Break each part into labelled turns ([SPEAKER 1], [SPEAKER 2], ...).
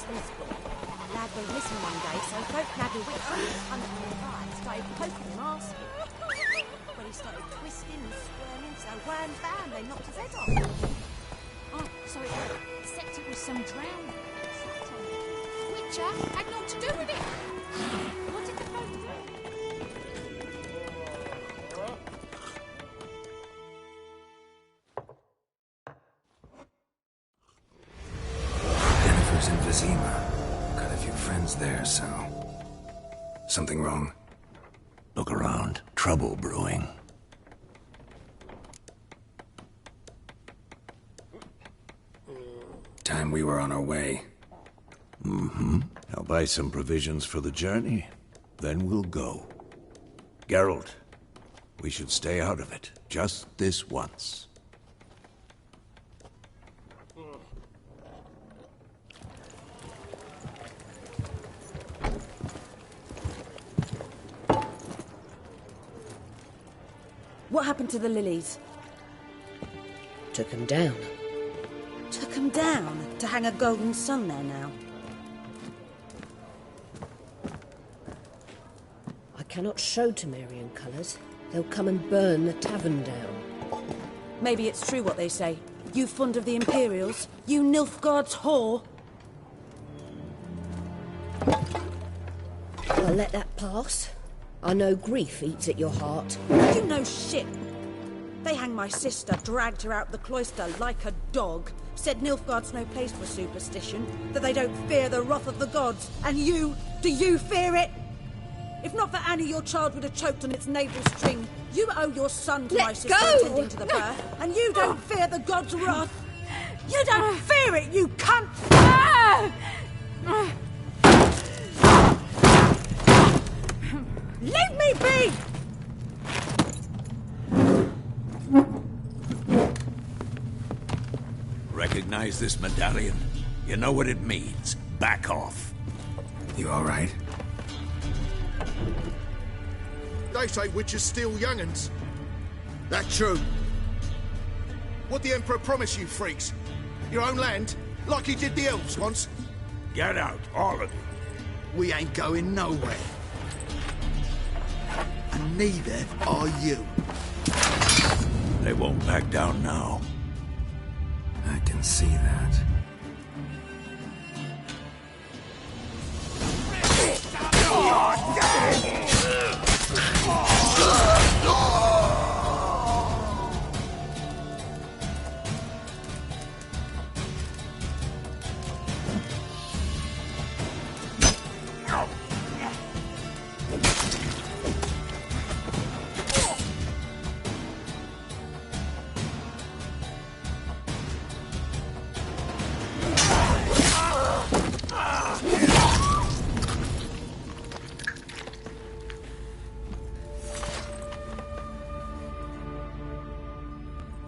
[SPEAKER 1] responsible. The lad went missing one day, so folk nabbed a witch under the fire and started poking him, asking. When he started twisting and squirming, so wham bam, they knocked his head off.
[SPEAKER 2] Oh, so except it was some drowning. Witcher had naught to do with it. What did the folk do?
[SPEAKER 3] Jennifer's in Vizima. Got a few friends there, so... Something wrong?
[SPEAKER 4] Look around. Trouble brewing.
[SPEAKER 3] Time we were on our way.
[SPEAKER 4] Mm-hmm. I'll buy some provisions for the journey. Then we'll go. Geralt, we should stay out of it. Just this once.
[SPEAKER 1] What happened to the lilies?
[SPEAKER 5] Took him down.
[SPEAKER 1] Took them down to hang a golden sun there now.
[SPEAKER 5] I cannot show Temerian colours. They'll come and burn the tavern down.
[SPEAKER 1] Maybe it's true what they say. You fond of the Imperials? You Nilfgaard's whore?
[SPEAKER 5] I'll let that pass. I know grief eats at your heart.
[SPEAKER 1] You know shit. They hanged my sister, dragged her out the cloister like a dog, said Nilfgaard's no place for superstition, that they don't fear the wrath of the gods. And you, do you fear it? If not for Annie, your child would have choked on its navel string. You owe your son to my sister attending to the birth, and you don't fear the gods' wrath. You don't fear it, you cunt! Leave me be!
[SPEAKER 4] Recognize this medallion? You know what it means. Back off.
[SPEAKER 3] You all right?
[SPEAKER 6] They say witches steal young'uns. That true? What the Emperor promise you, freaks? Your own land? Like he did the elves once?
[SPEAKER 4] Get out, all of you.
[SPEAKER 6] We ain't going nowhere. And neither are you.
[SPEAKER 4] They won't back down now.
[SPEAKER 3] I can see that.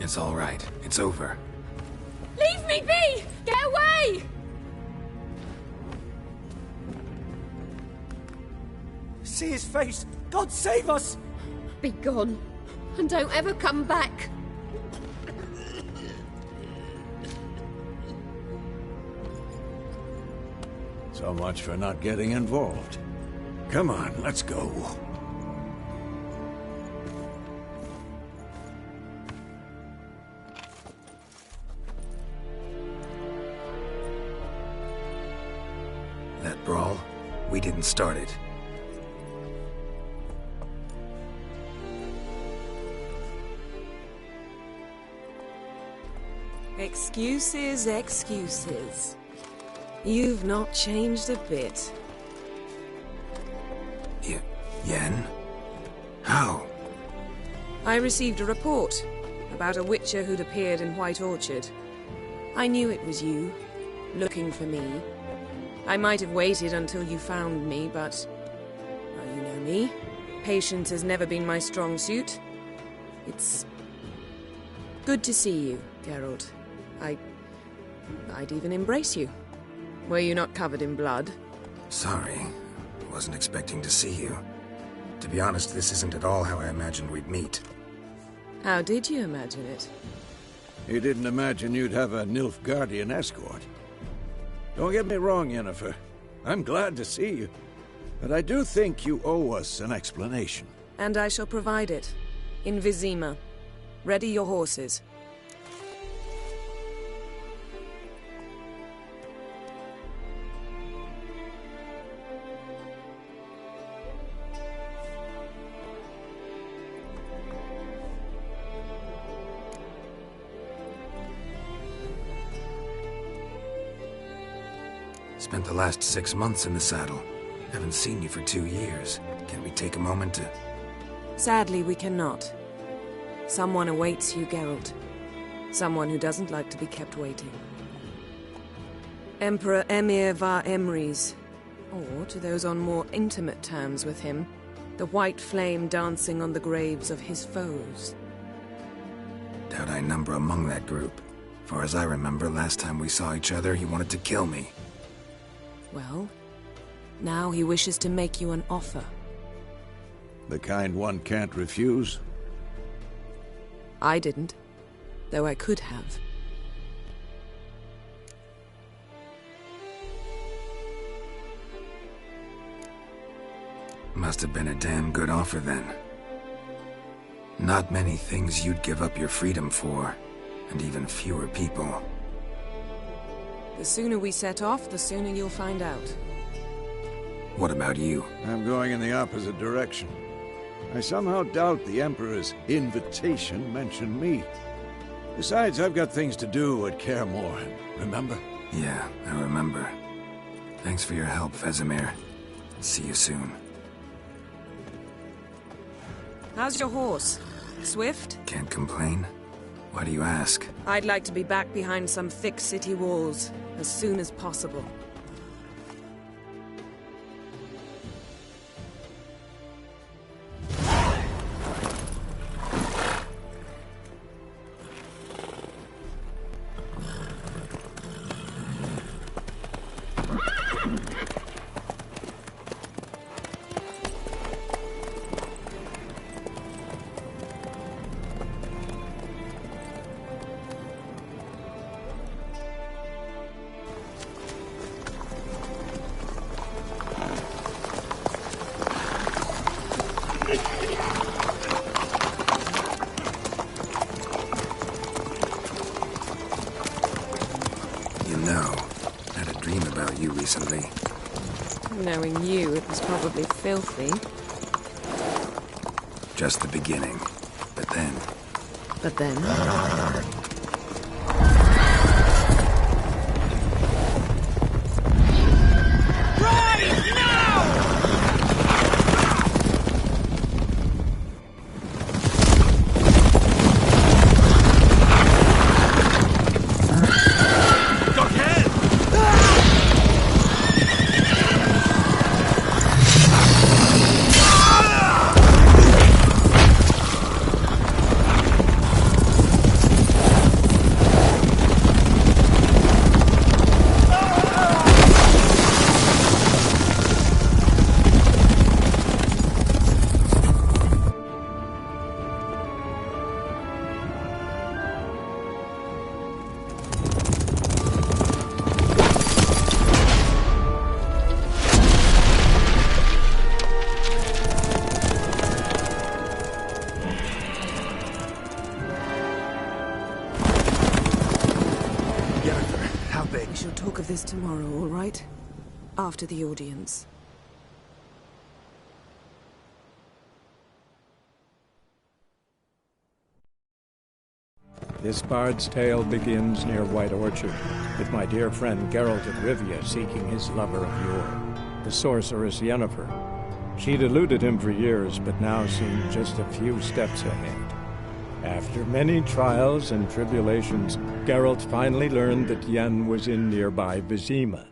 [SPEAKER 3] It's all right. It's over.
[SPEAKER 2] Leave me be! Get away!
[SPEAKER 7] See his face! God save us!
[SPEAKER 2] Be gone, and don't ever come back.
[SPEAKER 4] So much for not getting involved. Come on, let's go.
[SPEAKER 3] That brawl, we didn't start it.
[SPEAKER 8] Excuses, excuses. You've not changed a bit.
[SPEAKER 3] Yen? How?
[SPEAKER 8] I received a report about a witcher who'd appeared in White Orchard. I knew it was you, looking for me. I might have waited until you found me, but... well, you know me. Patience has never been my strong suit. It's... good to see you, Geralt. I'd even embrace you. Were you not covered in blood?
[SPEAKER 3] Sorry. Wasn't expecting to see you. To be honest, this isn't at all how I imagined we'd meet.
[SPEAKER 8] How did you imagine it?
[SPEAKER 4] You didn't imagine you'd have a Nilfgaardian escort. Don't get me wrong, Yennefer. I'm glad to see you. But I do think you owe us an explanation.
[SPEAKER 8] And I shall provide it. In Vizima. Ready your horses.
[SPEAKER 3] Spent the last 6 months in the saddle. Haven't seen you for 2 years. Can we take a moment to...
[SPEAKER 8] Sadly, we cannot. Someone awaits you, Geralt. Someone who doesn't like to be kept waiting. Emperor Emhyr var Emreis. Or, to those on more intimate terms with him, the white flame dancing on the graves of his foes.
[SPEAKER 3] Doubt I number among that group. Far as I remember, last time we saw each other, he wanted to kill me.
[SPEAKER 8] Well, now he wishes to make you an offer.
[SPEAKER 4] The kind one can't refuse?
[SPEAKER 8] I didn't, though I could have.
[SPEAKER 3] Must have been a damn good offer then. Not many things you'd give up your freedom for, and even fewer people.
[SPEAKER 8] The sooner we set off, the sooner you'll find out.
[SPEAKER 3] What about you?
[SPEAKER 4] I'm going in the opposite direction. I somehow doubt the Emperor's invitation mentioned me. Besides, I've got things to do at Kaer Morhen, remember?
[SPEAKER 3] Yeah, I remember. Thanks for your help, Vesemir. See you soon.
[SPEAKER 8] How's your horse? Swift?
[SPEAKER 3] Can't complain. Why do you ask?
[SPEAKER 8] I'd like to be back behind some thick city walls as soon as possible.
[SPEAKER 3] Recently.
[SPEAKER 8] Knowing you, it was probably filthy.
[SPEAKER 3] Just the beginning. But then...
[SPEAKER 8] But then? This tomorrow, all right? After the audience.
[SPEAKER 9] This bard's tale begins near White Orchard, with my dear friend Geralt of Rivia seeking his lover of yore, the sorceress Yennefer. She'd eluded him for years, but now seemed just a few steps ahead. After many trials and tribulations, Geralt finally learned that Yen was in nearby Vizima.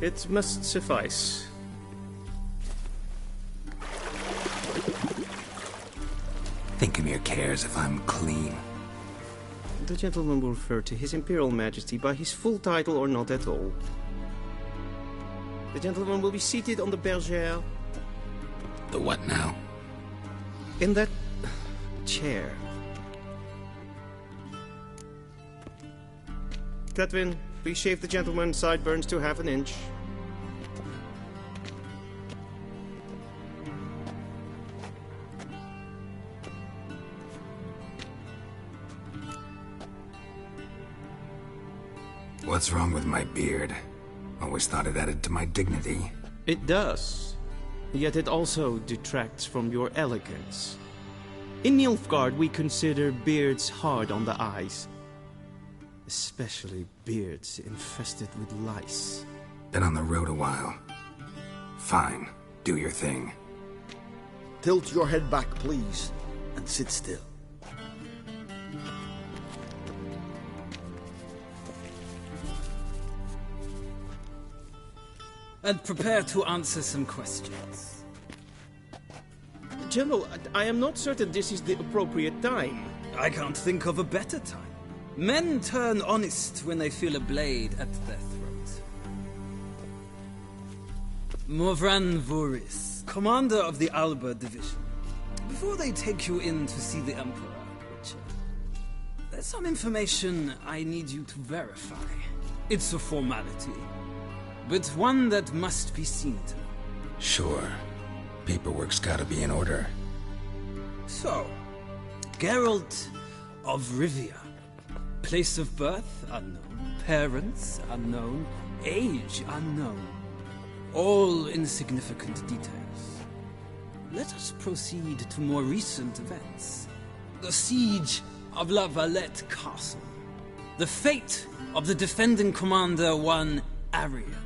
[SPEAKER 10] It must suffice.
[SPEAKER 3] Thinkamere cares if I'm clean.
[SPEAKER 10] The gentleman will refer to His Imperial Majesty by his full title or not at all. The gentleman will be seated on the bergère.
[SPEAKER 3] The what now?
[SPEAKER 10] In that chair. Cletwin, please shave the gentleman's sideburns to ½ inch.
[SPEAKER 3] What's wrong with my beard? Always thought it added to my dignity.
[SPEAKER 10] It does. Yet it also detracts from your elegance. In Nilfgaard, we consider beards hard on the eyes. Especially beards infested with lice.
[SPEAKER 3] Been on the road a while. Fine. Do your thing.
[SPEAKER 6] Tilt your head back, please, and sit still.
[SPEAKER 11] And prepare to answer some questions.
[SPEAKER 10] General, I am not certain this is the appropriate time.
[SPEAKER 11] I can't think of a better time. Men turn honest when they feel a blade at their throat. Morvran Voorhis, commander of the Alba Division. Before they take you in to see the Emperor, Witcher, there's some information I need you to verify. It's a formality, but one that must be seen to.
[SPEAKER 3] Sure. Paperwork's gotta be in order.
[SPEAKER 11] So, Geralt of Rivia. Place of birth, unknown. Parents, unknown. Age, unknown. All insignificant details. Let us proceed to more recent events. The siege of La Valette Castle. The fate of the defending commander, one Arian.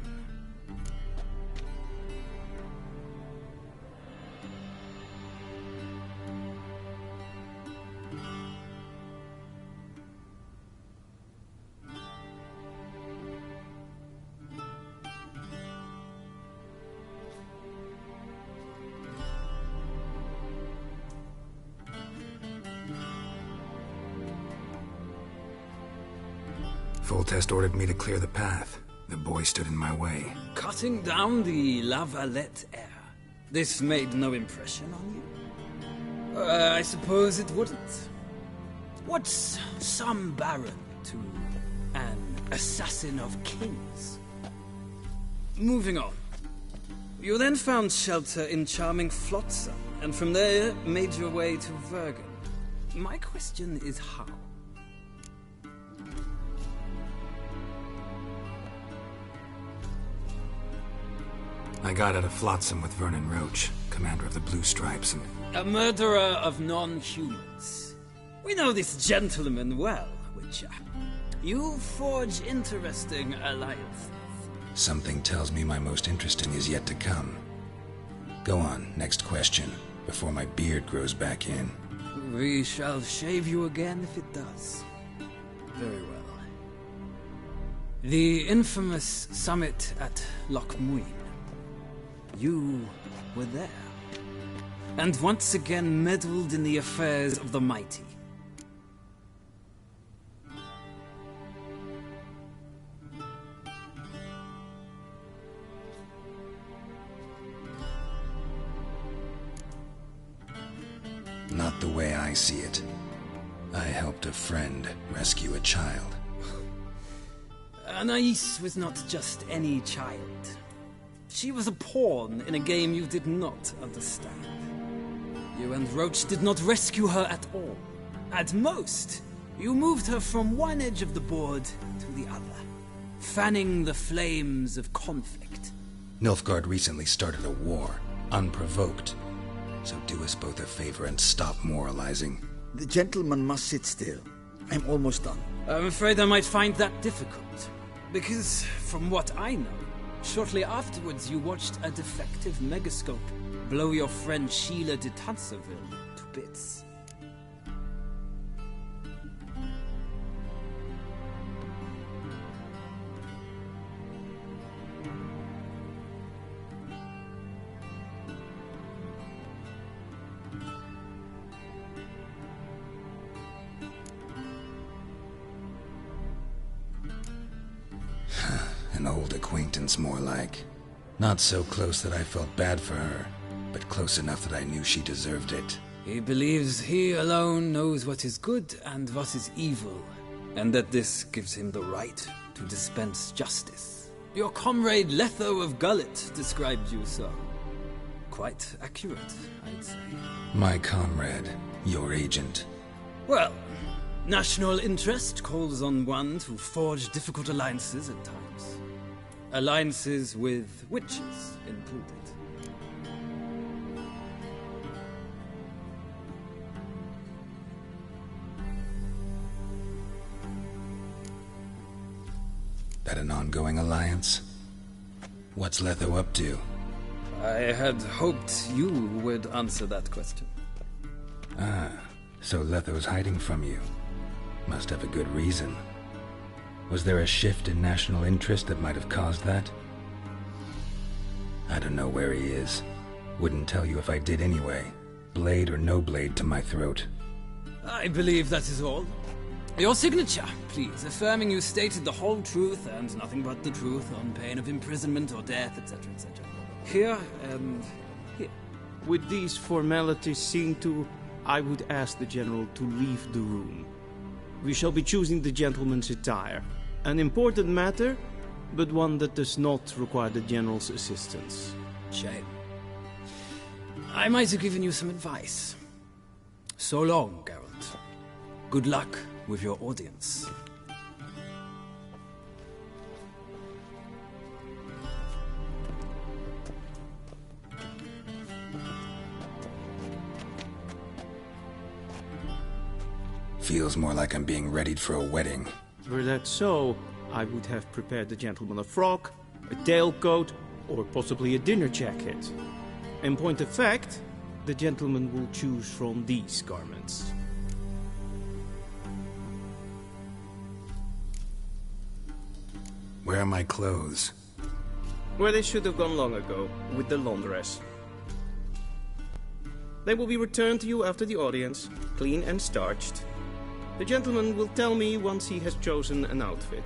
[SPEAKER 3] Foltest ordered me to clear the path. The boy stood in my way.
[SPEAKER 11] Cutting down the La Valette heir. This made no impression on you? I suppose it wouldn't. What's some baron to an assassin of kings? Moving on. You then found shelter in charming Flotsam, and from there made your way to Vergen. My question is how?
[SPEAKER 3] I got out of Flotsam with Vernon Roach, commander of the Blue Stripes, and...
[SPEAKER 11] A murderer of non-humans. We know this gentleman well, Witcher. You forge interesting alliances.
[SPEAKER 3] Something tells me my most interesting is yet to come. Go on, next question, before my beard grows back in.
[SPEAKER 11] We shall shave you again if it does. Very well. The infamous summit at Loch Muin. You were there, and once again meddled in the affairs of the mighty.
[SPEAKER 3] Not the way I see it. I helped a friend rescue a child.
[SPEAKER 11] Anais was not just any child. She was a pawn in a game you did not understand. You and Roach did not rescue her at all. At most, you moved her from one edge of the board to the other, fanning the flames of conflict.
[SPEAKER 3] Nilfgaard recently started a war, unprovoked. So do us both a favor and stop moralizing.
[SPEAKER 6] The gentleman must sit still. I'm almost done.
[SPEAKER 11] I'm afraid I might find that difficult. Because, from what I know, shortly afterwards, you watched a defective megascope blow your friend Sheila de Tanserville to bits.
[SPEAKER 3] acquaintance, more like. Not so close that I felt bad for her, but close enough that I knew she deserved it.
[SPEAKER 11] He believes he alone knows what is good and what is evil, and that this gives him the right to dispense justice. Your comrade Letho of Gullet described you so. Quite accurate, I'd say.
[SPEAKER 3] My comrade, your agent.
[SPEAKER 11] Well, national interest calls on one to forge difficult alliances at times. Alliances with witches included.
[SPEAKER 3] That an ongoing alliance? What's Letho up to?
[SPEAKER 11] I had hoped you would answer that question.
[SPEAKER 3] Ah, so Letho's hiding from you. Must have a good reason. Was there a shift in national interest that might have caused that? I don't know where he is. Wouldn't tell you if I did anyway. Blade or no blade to my throat.
[SPEAKER 11] I believe that is all. Your signature, please, affirming you stated the whole truth and nothing but the truth on pain of imprisonment or death, etc., etc. Here and here.
[SPEAKER 10] With these formalities seen to, I would ask the General to leave the room. We shall be choosing the gentleman's attire. An important matter, but one that does not require the General's assistance.
[SPEAKER 11] Shame. I might have given you some advice. So long, Geralt. Good luck with your audience.
[SPEAKER 3] Feels more like I'm being readied for a wedding.
[SPEAKER 10] Were that so, I would have prepared the gentleman a frock, a tailcoat, or possibly a dinner jacket. In point of fact, the gentleman will choose from these garments.
[SPEAKER 3] Where are my clothes?
[SPEAKER 10] Where they should have gone long ago, with the laundress. They will be returned to you after the audience, clean and starched. The gentleman will tell me once he has chosen an outfit.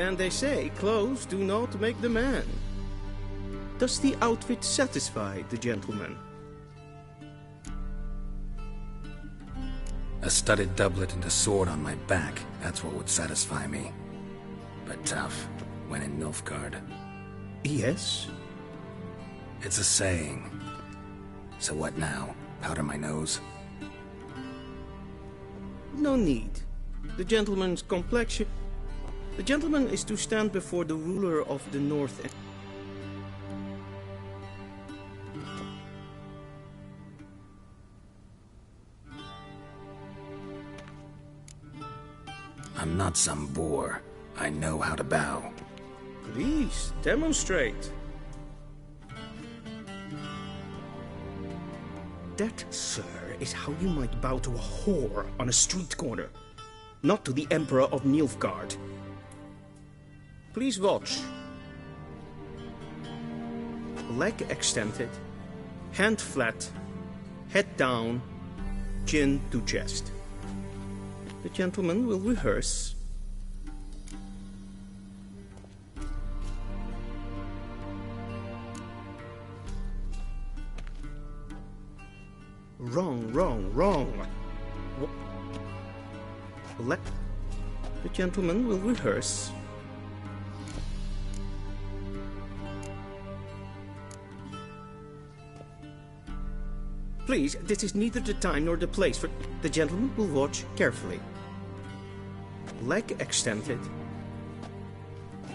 [SPEAKER 10] And they say clothes do not make the man. Does the outfit satisfy the gentleman?
[SPEAKER 3] A studded doublet and a sword on my back, that's what would satisfy me. But tough, when in Nilfgaard.
[SPEAKER 10] Yes?
[SPEAKER 3] It's a saying. So what now? Powder my nose?
[SPEAKER 10] No need. The gentleman's complexion... The gentleman is to stand before the ruler of the North End.
[SPEAKER 3] I'm not some boor. I know how to bow.
[SPEAKER 10] Please, demonstrate. That, sir, is how you might bow to a whore on a street corner, not to the Emperor of Nilfgaard. Please watch. Leg extended, hand flat, head down, chin to chest. The gentleman will rehearse. Wrong, wrong, wrong. The gentleman will rehearse. Please, this is neither the time nor the place for... The gentleman will watch carefully. Leg extended.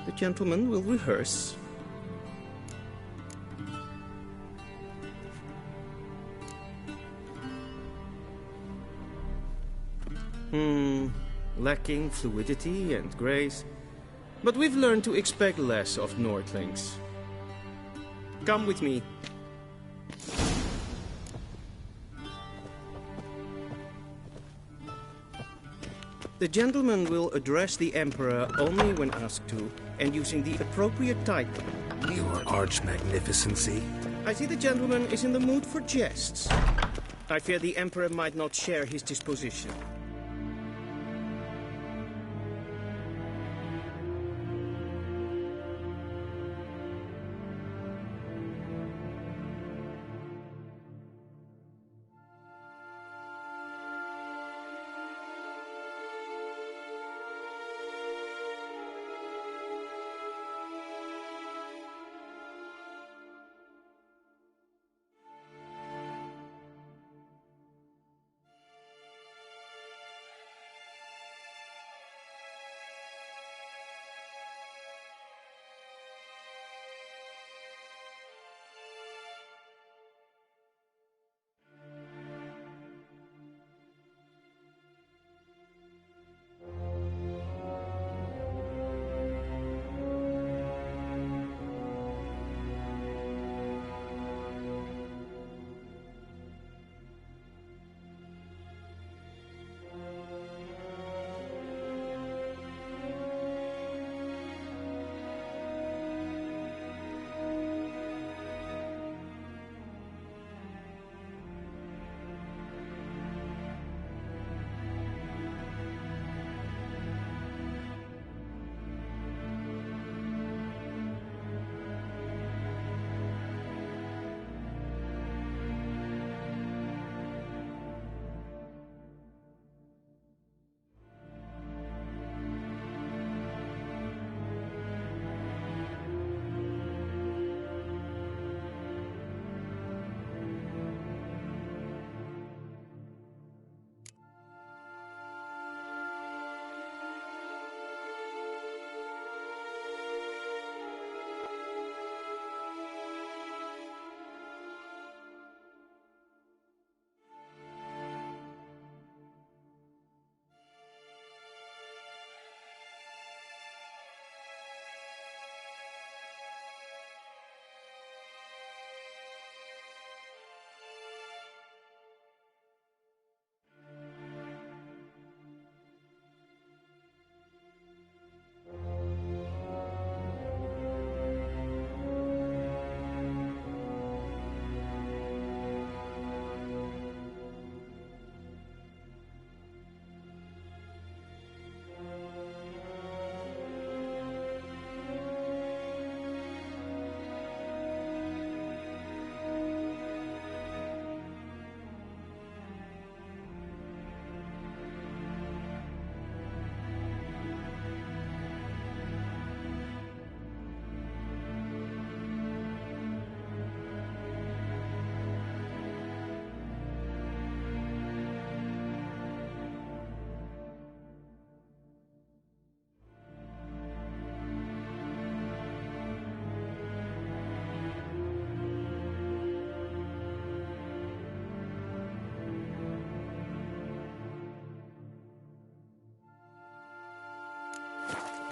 [SPEAKER 10] The gentleman will rehearse. Lacking fluidity and grace. But we've learned to expect less of Nordlings. Come with me. The gentleman will address the Emperor only when asked to, and using the appropriate title.
[SPEAKER 3] Your Arch-Magnificency?
[SPEAKER 10] I see the gentleman is in the mood for jests. I fear the Emperor might not share his disposition.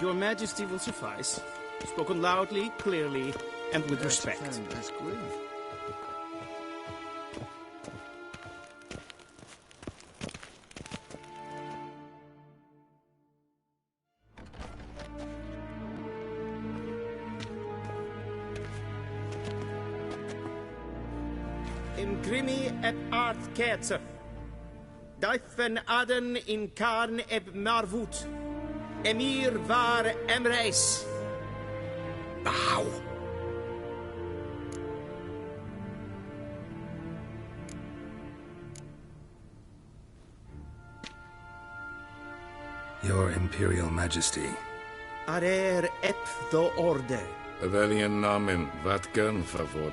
[SPEAKER 10] Your Majesty will suffice. Spoken loudly, clearly, and with respect.
[SPEAKER 6] That's great.
[SPEAKER 10] Imgrimi et art ketzer. Daifen aden in karn eb marvut. Emir var emreis.
[SPEAKER 3] Bow. Your Imperial Majesty.
[SPEAKER 10] Arer ep the orde.
[SPEAKER 12] Evelian namen, wat gern favort.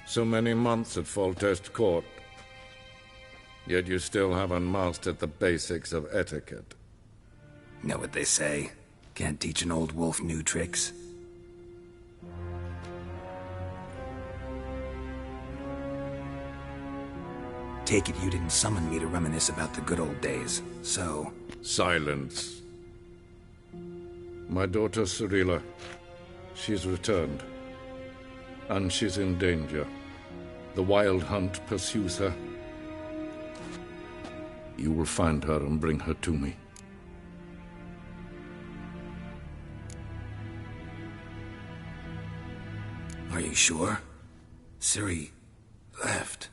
[SPEAKER 12] So many months at Foltest Court, yet you still haven't mastered the basics of etiquette.
[SPEAKER 3] Know what they say? Can't teach an old wolf new tricks. Take it you didn't summon me to reminisce about the good old days, so...
[SPEAKER 12] Silence. My daughter Cirilla, she's returned. And she's in danger. The Wild Hunt pursues her. You will find her and bring her to me.
[SPEAKER 3] Are you sure? Ciri left.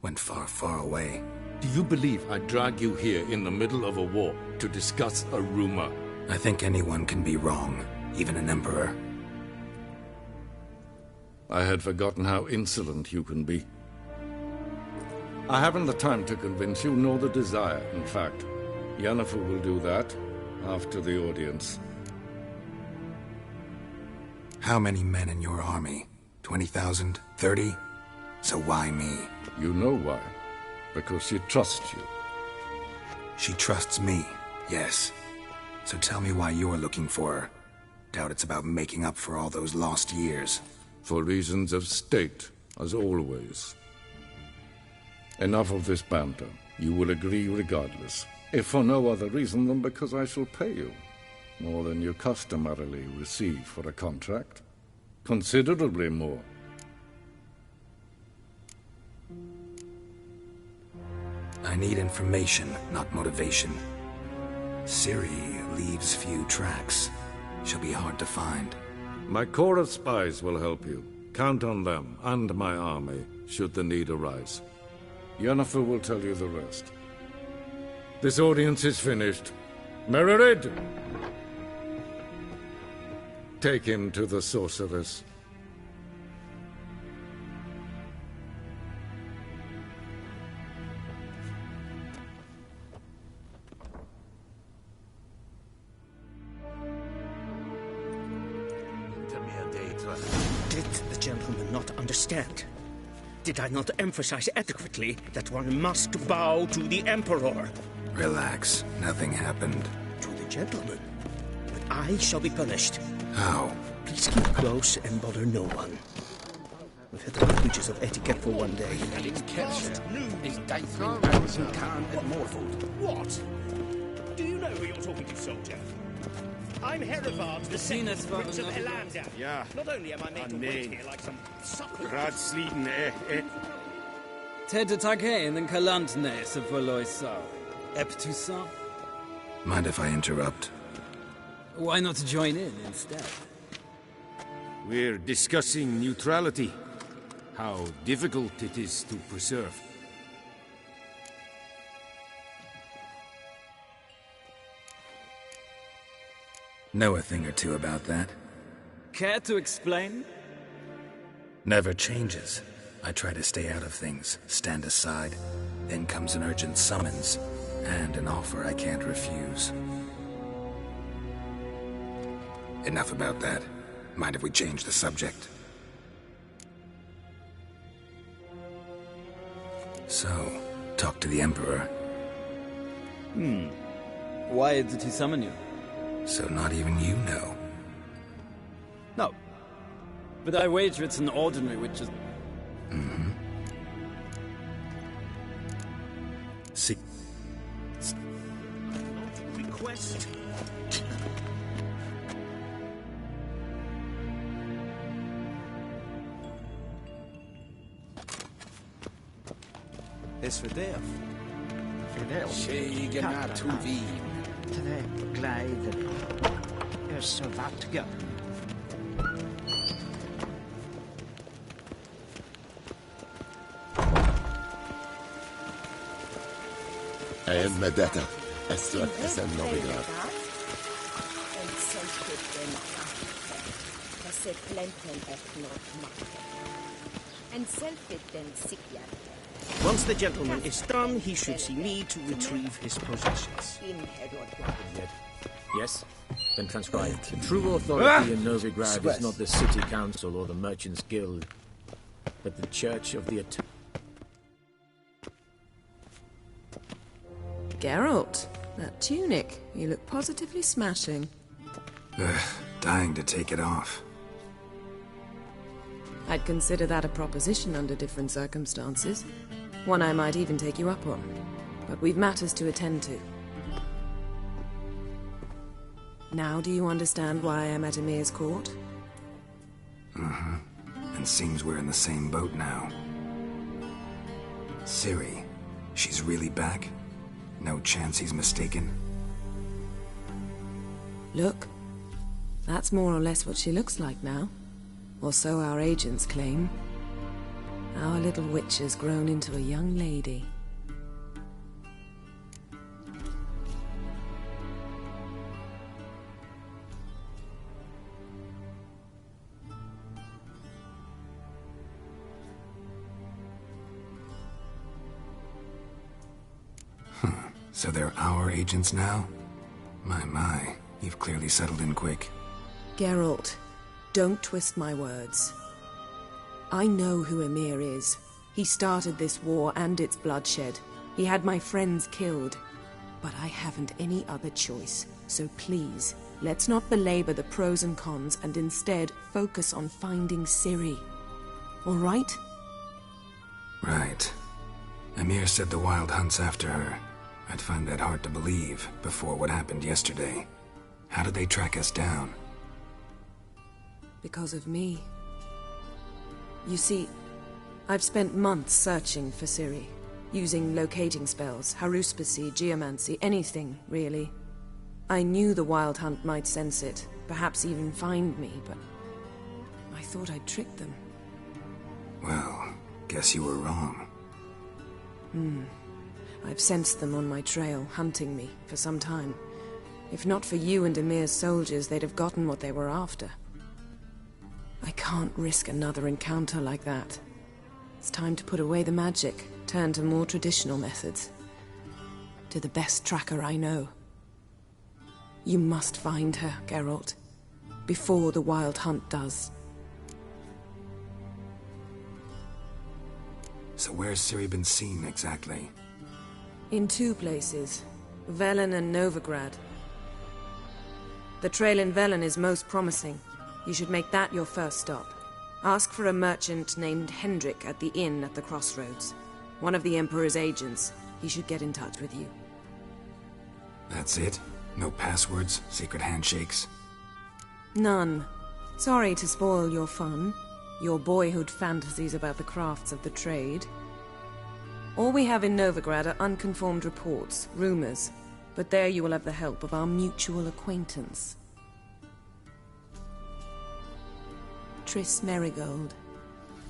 [SPEAKER 3] Went far, far away.
[SPEAKER 12] Do you believe I drag you here in the middle of a war to discuss a rumor?
[SPEAKER 3] I think anyone can be wrong, even an emperor.
[SPEAKER 12] I had forgotten how insolent you can be. I haven't the time to convince you, nor the desire, in fact. Yennefer will do that after the audience.
[SPEAKER 3] How many men in your army? 20,000? 30? So why me?
[SPEAKER 12] You know why. Because she trusts you.
[SPEAKER 3] She trusts me, yes. So tell me why you're looking for her. Doubt it's about making up for all those lost years.
[SPEAKER 12] For reasons of state, as always. Enough of this banter. You will agree regardless. If for no other reason than because I shall pay you. More than you customarily receive for a contract. Considerably more.
[SPEAKER 3] I need information, not motivation. Ciri leaves few tracks. She'll be hard to find.
[SPEAKER 12] My corps of spies will help you. Count on them, and my army, should the need arise. Yennefer will tell you the rest. This audience is finished. Mererid! Take him to the sorceress.
[SPEAKER 10] Did the gentleman not understand? Did I not emphasize adequately that one must bow to the Emperor?
[SPEAKER 3] Relax. Nothing happened.
[SPEAKER 10] To the gentleman. But I shall be punished.
[SPEAKER 3] How?
[SPEAKER 10] Please keep close and bother no one. We've had the privileges of etiquette for one day.
[SPEAKER 11] And it's cast. Is Daithrin Alison Khan at Morfold?
[SPEAKER 10] What? Do you know who you're talking to, soldier? I'm Herivard, the second Prince of Elandan.
[SPEAKER 7] Ja.
[SPEAKER 10] Not only am I made to wait here like some sucker.
[SPEAKER 7] Raadsleden,
[SPEAKER 11] Ted Take and Kalantne se Verloisa. Ep Toussaint?
[SPEAKER 3] Mind if I interrupt?
[SPEAKER 11] Why not join in instead?
[SPEAKER 7] We're discussing neutrality. How difficult it is to preserve.
[SPEAKER 3] Know a thing or two about that.
[SPEAKER 11] Care to explain?
[SPEAKER 3] Never changes. I try to stay out of things, stand aside. Then comes an urgent summons, and an offer I can't refuse. Enough about that. Mind if we change the subject? So, talk to the Emperor.
[SPEAKER 11] Why did he summon you?
[SPEAKER 3] So not even you know.
[SPEAKER 11] No. But I wager it's an ordinary witch's...
[SPEAKER 3] Mm-hmm. See...
[SPEAKER 7] Request.
[SPEAKER 13] Es verderf.
[SPEAKER 14] Sjegenar Tuvin.
[SPEAKER 13] Tre gleidere. Så vatga.
[SPEAKER 15] En Medetta. Esra Esen Novigrad.
[SPEAKER 14] Once the gentleman is done, he should see me to retrieve his possessions.
[SPEAKER 16] Yes? Then transcribe. The true authority in Novigrad is not the city council or the merchants' guild, but the church of the
[SPEAKER 8] Geralt, that tunic. You look positively smashing.
[SPEAKER 3] Dying to take it off.
[SPEAKER 8] I'd consider that a proposition under different circumstances. One I might even take you up on. But we've matters to attend to. Now do you understand why I'm at Emir's court?
[SPEAKER 3] Mm-hmm. And seems we're in the same boat now. Ciri, she's really back? No chance he's mistaken?
[SPEAKER 8] Look. That's more or less what she looks like now. Or so our agents claim. Our little witch has grown into a young lady.
[SPEAKER 3] So they're our agents now? My, you've clearly settled in quick.
[SPEAKER 8] Geralt, don't twist my words. I know who Emir is. He started this war and its bloodshed. He had my friends killed. But I haven't any other choice. So please, let's not belabor the pros and cons and instead focus on finding Ciri. All right?
[SPEAKER 3] Right. Emir said the Wild Hunt's after her. I'd find that hard to believe before what happened yesterday. How did they track us down?
[SPEAKER 8] Because of me. You see, I've spent months searching for Ciri, using locating spells, haruspicy, geomancy, anything, really. I knew the Wild Hunt might sense it, perhaps even find me, but I thought I'd tricked them.
[SPEAKER 3] Well, guess you were wrong.
[SPEAKER 8] I've sensed them on my trail, hunting me, for some time. If not for you and Emir's soldiers, they'd have gotten what they were after. I can't risk another encounter like that. It's time to put away the magic, turn to more traditional methods. To the best tracker I know. You must find her, Geralt. Before the Wild Hunt does.
[SPEAKER 3] So where's Ciri been seen, exactly?
[SPEAKER 8] In two places. Velen and Novigrad. The trail in Velen is most promising. You should make that your first stop. Ask for a merchant named Hendrik at the inn at the crossroads. One of the Emperor's agents. He should get in touch with you.
[SPEAKER 3] That's it? No passwords, secret handshakes?
[SPEAKER 8] None. Sorry to spoil your fun. Your boyhood fantasies about the crafts of the trade. All we have in Novigrad are unconfirmed reports, rumors. But there you will have the help of our mutual acquaintance. Triss Merigold.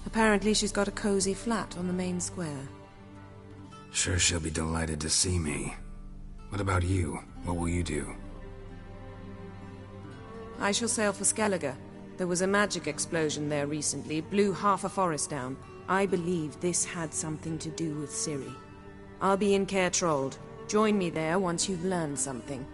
[SPEAKER 8] Apparently she's got a cozy flat on the main square.
[SPEAKER 3] Sure she'll be delighted to see me. What about you? What will you do?
[SPEAKER 8] I shall sail for Skellige. There was a magic explosion there recently, blew half a forest down. I believe this had something to do with Ciri. I'll be in Caer Trold. Join me there once you've learned something.